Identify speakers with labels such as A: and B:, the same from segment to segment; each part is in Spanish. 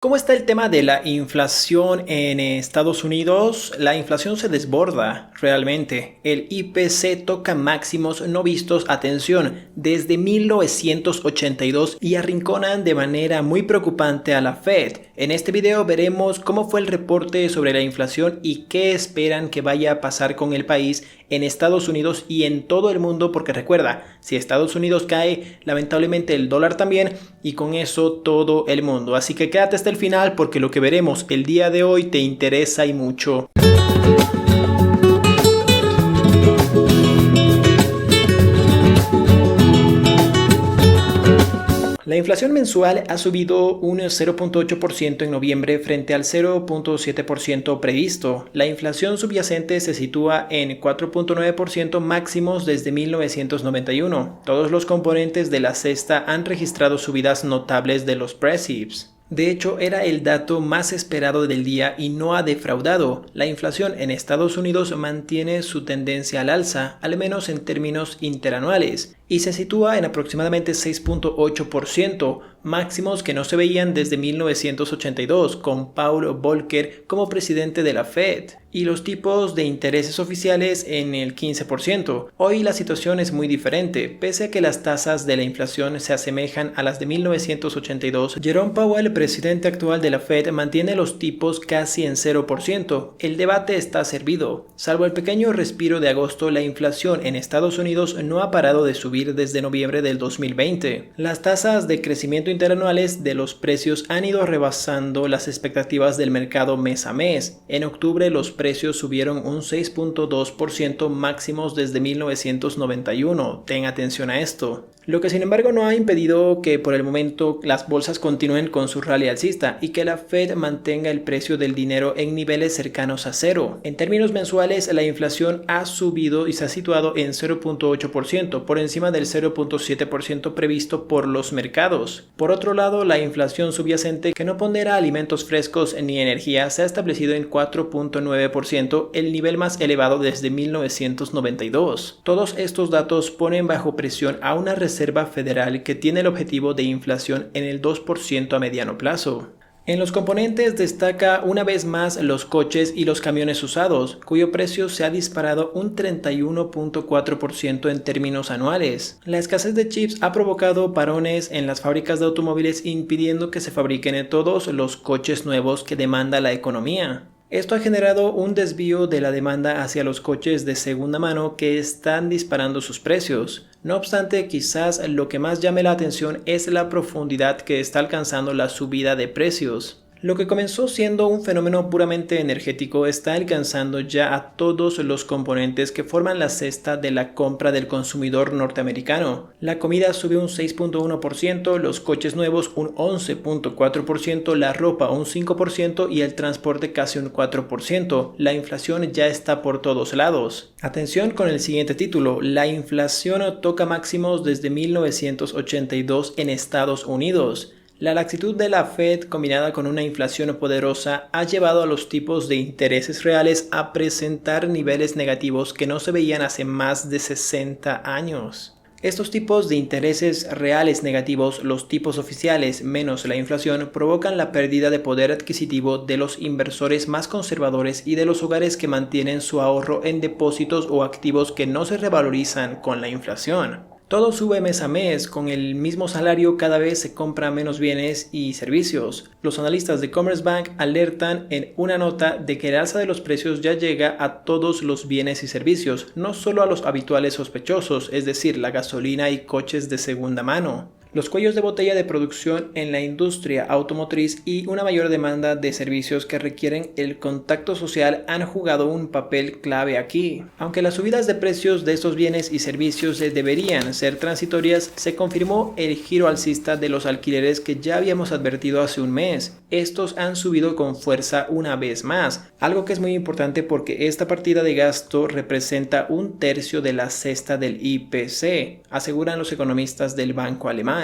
A: ¿Cómo está el tema de la inflación en Estados Unidos? La inflación se desborda realmente. El IPC toca máximos no vistos, atención, desde 1982 y arrinconan de manera muy preocupante a la Fed. En este video veremos cómo fue el reporte sobre la inflación y qué esperan que vaya a pasar con el país en Estados Unidos y en todo el mundo, porque recuerda, si Estados Unidos cae, lamentablemente el dólar también, y con eso todo el mundo. Así que quédate hasta el final porque lo que veremos el día de hoy te interesa y mucho. La inflación mensual ha subido un 0.8% en noviembre frente al 0.7% previsto. La inflación subyacente se sitúa en 4.9% máximos desde 1991. Todos los componentes de la cesta han registrado subidas notables de los precios. De hecho, era el dato más esperado del día y no ha defraudado. La inflación en Estados Unidos mantiene su tendencia al alza, al menos en términos interanuales, y se sitúa en aproximadamente 6.8%, máximos que no se veían desde 1982, con Paul Volcker como presidente de la Fed, y los tipos de intereses oficiales en el 15%. Hoy la situación es muy diferente. Pese a que las tasas de la inflación se asemejan a las de 1982, Jerome Powell, presidente actual de la Fed, mantiene los tipos casi en 0%. El debate está servido. Salvo el pequeño respiro de agosto, la inflación en Estados Unidos no ha parado de subir desde noviembre del 2020. Las tasas de crecimiento interanuales de los precios han ido rebasando las expectativas del mercado mes a mes. En octubre los precios subieron un 6.2% máximos desde 1991. Ten atención a esto. Lo que sin embargo no ha impedido que por el momento las bolsas continúen con su rally alcista y que la Fed mantenga el precio del dinero en niveles cercanos a cero. En términos mensuales, la inflación ha subido y se ha situado en 0.8%, por encima del 0.7% previsto por los mercados. Por otro lado, la inflación subyacente, que no pondera alimentos frescos ni energía, se ha establecido en 4.9%, el nivel más elevado desde 1992. Todos estos datos ponen bajo presión a una Reserva Federal que tiene el objetivo de inflación en el 2% a mediano plazo. En los componentes destaca una vez más los coches y los camiones usados, cuyo precio se ha disparado un 31.4% en términos anuales. La escasez de chips ha provocado parones en las fábricas de automóviles, impidiendo que se fabriquen todos los coches nuevos que demanda la economía. Esto ha generado un desvío de la demanda hacia los coches de segunda mano que están disparando sus precios. No obstante, quizás lo que más llame la atención es la profundidad que está alcanzando la subida de precios. Lo que comenzó siendo un fenómeno puramente energético está alcanzando ya a todos los componentes que forman la cesta de la compra del consumidor norteamericano. La comida subió un 6.1%, los coches nuevos un 11.4%, la ropa un 5% y el transporte casi un 4%. La inflación ya está por todos lados. Atención con el siguiente título: la inflación toca máximos desde 1982 en Estados Unidos. La laxitud de la Fed combinada con una inflación poderosa ha llevado a los tipos de intereses reales a presentar niveles negativos que no se veían hace más de 60 años. Estos tipos de intereses reales negativos, los tipos oficiales menos la inflación, provocan la pérdida de poder adquisitivo de los inversores más conservadores y de los hogares que mantienen su ahorro en depósitos o activos que no se revalorizan con la inflación. Todo sube mes a mes, con el mismo salario cada vez se compra menos bienes y servicios. Los analistas de Commerzbank alertan en una nota de que el alza de los precios ya llega a todos los bienes y servicios, no solo a los habituales sospechosos, es decir, la gasolina y coches de segunda mano. Los cuellos de botella de producción en la industria automotriz y una mayor demanda de servicios que requieren el contacto social han jugado un papel clave aquí. Aunque las subidas de precios de estos bienes y servicios deberían ser transitorias, se confirmó el giro alcista de los alquileres que ya habíamos advertido hace un mes. Estos han subido con fuerza una vez más, algo que es muy importante porque esta partida de gasto representa un tercio de la cesta del IPC, aseguran los economistas del banco alemán.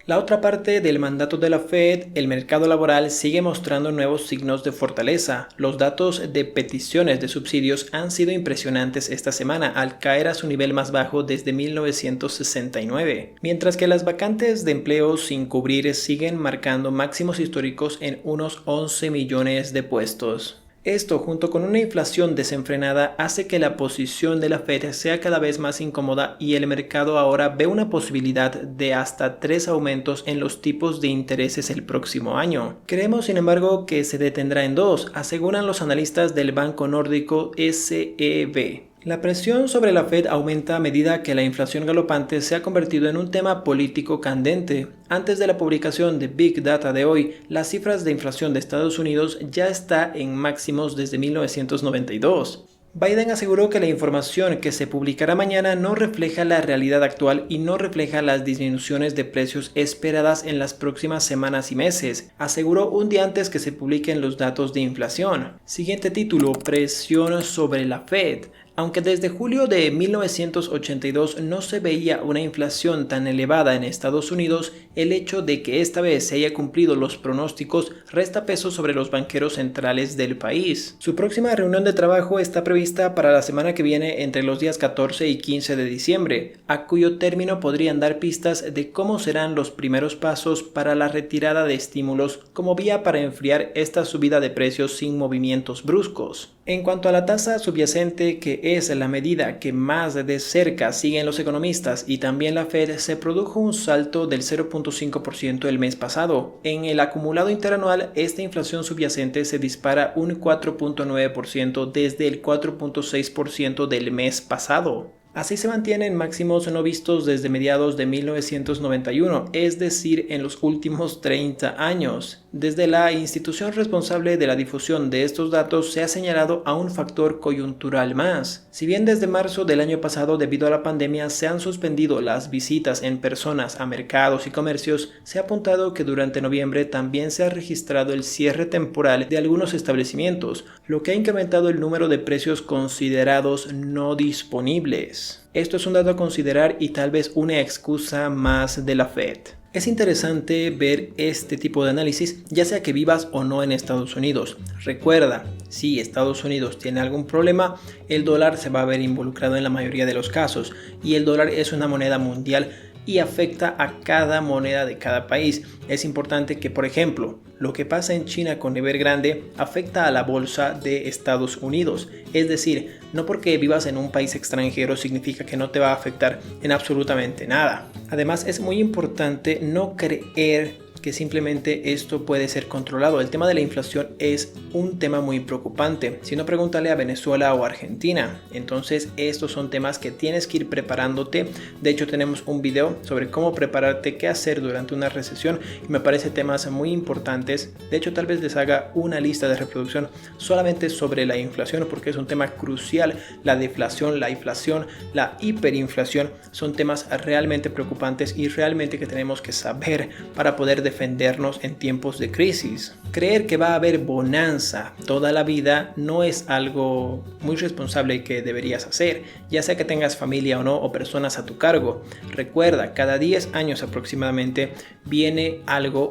A: La otra parte del mandato de la Fed, el mercado laboral sigue mostrando nuevos signos de fortaleza. Los datos de peticiones de subsidios han sido impresionantes esta semana al caer a su nivel más bajo desde 1969, mientras que las vacantes de empleo sin cubrir siguen marcando máximos históricos en unos 11 millones de puestos. Esto, junto con una inflación desenfrenada, hace que la posición de la Fed sea cada vez más incómoda y el mercado ahora ve una posibilidad de hasta 3 aumentos en los tipos de intereses el próximo año. Creemos, sin embargo, que se detendrá en 2, aseguran los analistas del banco nórdico SEB. La presión sobre la Fed aumenta a medida que la inflación galopante se ha convertido en un tema político candente. Antes de la publicación de Big Data de hoy, las cifras de inflación de Estados Unidos ya está en máximos desde 1992. Biden aseguró que la información que se publicará mañana no refleja la realidad actual y no refleja las disminuciones de precios esperadas en las próximas semanas y meses. Aseguró un día antes que se publiquen los datos de inflación. Siguiente título: presión sobre la Fed. Aunque desde julio de 1982 no se veía una inflación tan elevada en Estados Unidos, el hecho de que esta vez se haya cumplido los pronósticos resta peso sobre los banqueros centrales del país. Su próxima reunión de trabajo está prevista para la semana que viene entre los días 14 y 15 de diciembre, a cuyo término podrían dar pistas de cómo serán los primeros pasos para la retirada de estímulos como vía para enfriar esta subida de precios sin movimientos bruscos. En cuanto a la tasa subyacente, que es la medida que más de cerca siguen los economistas y también la Fed, se produjo un salto del 0.5% el mes pasado. En el acumulado interanual, esta inflación subyacente se dispara un 4.9% desde el 4.6% del mes pasado. Así se mantienen máximos no vistos desde mediados de 1991, es decir, en los últimos 30 años. Desde la institución responsable de la difusión de estos datos se ha señalado a un factor coyuntural más. Si bien desde marzo del año pasado, debido a la pandemia, se han suspendido las visitas en personas a mercados y comercios, se ha apuntado que durante noviembre también se ha registrado el cierre temporal de algunos establecimientos, lo que ha incrementado el número de precios considerados no disponibles. Esto es un dato a considerar y tal vez una excusa más de la Fed. Es interesante ver este tipo de análisis, ya sea que vivas o no en Estados Unidos. Recuerda, si Estados Unidos tiene algún problema, el dólar se va a ver involucrado en la mayoría de los casos, y el dólar es una moneda mundial y afecta a cada moneda de cada país. Es importante que, por ejemplo, lo que pasa en China con Evergrande afecta a la bolsa de Estados Unidos. Es decir, no porque vivas en un país extranjero significa que no te va a afectar en absolutamente nada. Además, es muy importante no creer que simplemente esto puede ser controlado. El tema de la inflación es un tema muy preocupante. Si no, pregúntale a Venezuela o Argentina. Entonces, estos son temas que tienes que ir preparándote. De hecho, tenemos un video sobre cómo prepararte, qué hacer durante una recesión, y me parece temas muy importantes. De hecho, tal vez les haga una lista de reproducción solamente sobre la inflación, porque es un tema crucial. La deflación, la inflación, la hiperinflación son temas realmente preocupantes y realmente que tenemos que saber para poder defendernos en tiempos de crisis. Creer que va a haber bonanza toda la vida no es algo muy responsable que deberías hacer, ya sea que tengas familia o no, o personas a tu cargo. Recuerda, cada 10 años aproximadamente viene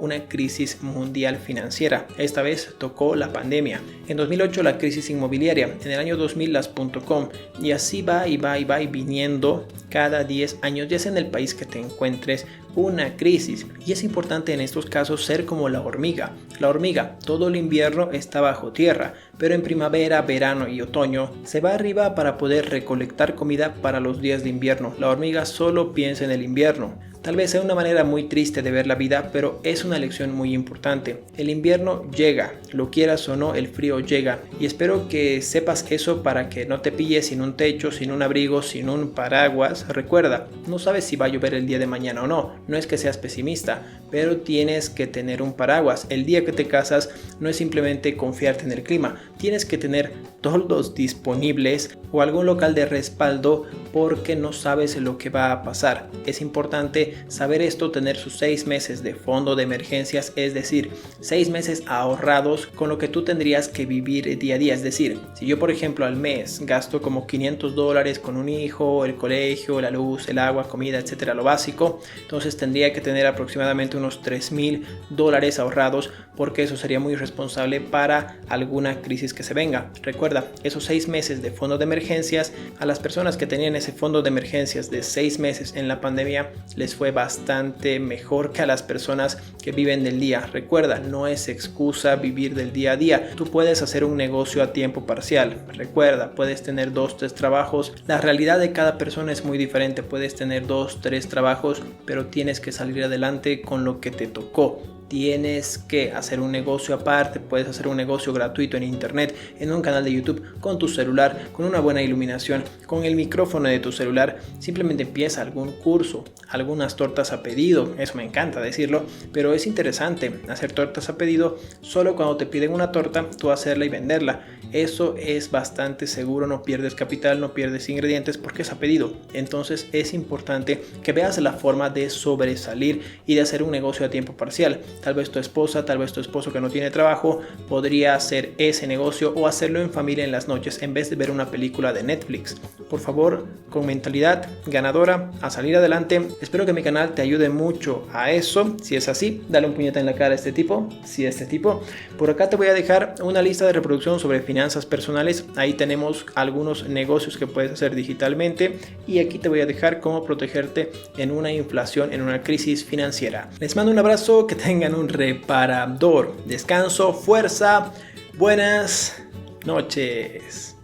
A: una crisis mundial financiera. Esta vez tocó la pandemia. En 2008 la crisis inmobiliaria, en el año 2000 las .com, y así va y va y va y viniendo cada 10 años, ya sea en el país que te encuentres, una crisis. Y es importante en estos casos ser como la hormiga. La hormiga todo el invierno está bajo tierra, pero en primavera, verano y otoño se va arriba para poder recolectar comida para los días de invierno. La hormiga solo piensa en el invierno. Tal vez sea una manera muy triste de ver la vida, pero es una lección muy importante. El invierno llega, lo quieras o no, el frío llega, y espero que sepas eso para que no te pilles sin un techo, sin un abrigo, sin un paraguas. Recuerda, no sabes si va a llover el día de mañana o no, no es que seas pesimista, pero tienes que tener un paraguas. El día que te casas no es simplemente confiarte en el clima, tienes que tener toldos disponibles o algún local de respaldo porque no sabes lo que va a pasar. Es importante saber esto, tener sus 6 meses de fondo de emergencias, es decir, 6 meses ahorrados con lo que tú tendrías que vivir día a día. Es decir, si yo por ejemplo al mes gasto como $500 con un hijo, el colegio, la luz, el agua, comida, etcétera, lo básico, entonces tendría que tener aproximadamente unos $3,000 ahorrados, porque eso sería muy responsable para alguna crisis que se venga. Recuerda, esos 6 meses de fondo de emergencias, a las personas que tenían ese fondo de emergencias de 6 meses en la pandemia les fue bastante mejor que a las personas que viven del día. Recuerda, no es excusa vivir del día a día. Tú puedes hacer un negocio a tiempo parcial. Recuerda, puedes tener 2, 3 trabajos. La realidad de cada persona es muy diferente. Puedes tener 2, 3 trabajos, pero tienes que salir adelante con lo que te tocó. Tienes que hacer un negocio aparte. Puedes hacer un negocio gratuito en internet, en un canal de YouTube, con tu celular, con una buena iluminación, con el micrófono de tu celular. Simplemente empieza algún curso, algunas tortas a pedido. Eso me encanta decirlo, pero es interesante hacer tortas a pedido. Solo cuando te piden una torta, tú hacerla y venderla. Eso es bastante seguro, no pierdes capital, no pierdes ingredientes porque es a pedido. Entonces es importante que veas la forma de sobresalir y de hacer un negocio a tiempo parcial. Tal vez tu esposa, tal vez tu esposo que no tiene trabajo podría hacer ese negocio o hacerlo en familia en las noches en vez de ver una película de Netflix. Por favor, con mentalidad ganadora, a salir adelante. Espero que mi canal te ayude mucho a eso. Si es así, dale un puñete en la cara a este tipo. Si este tipo, por acá te voy a dejar una lista de reproducción sobre finanzas personales. Ahí tenemos algunos negocios que puedes hacer digitalmente y aquí te voy a dejar cómo protegerte en una inflación, en una crisis financiera. Les mando un abrazo, que tengan un reparador descanso, fuerza, buenas noches.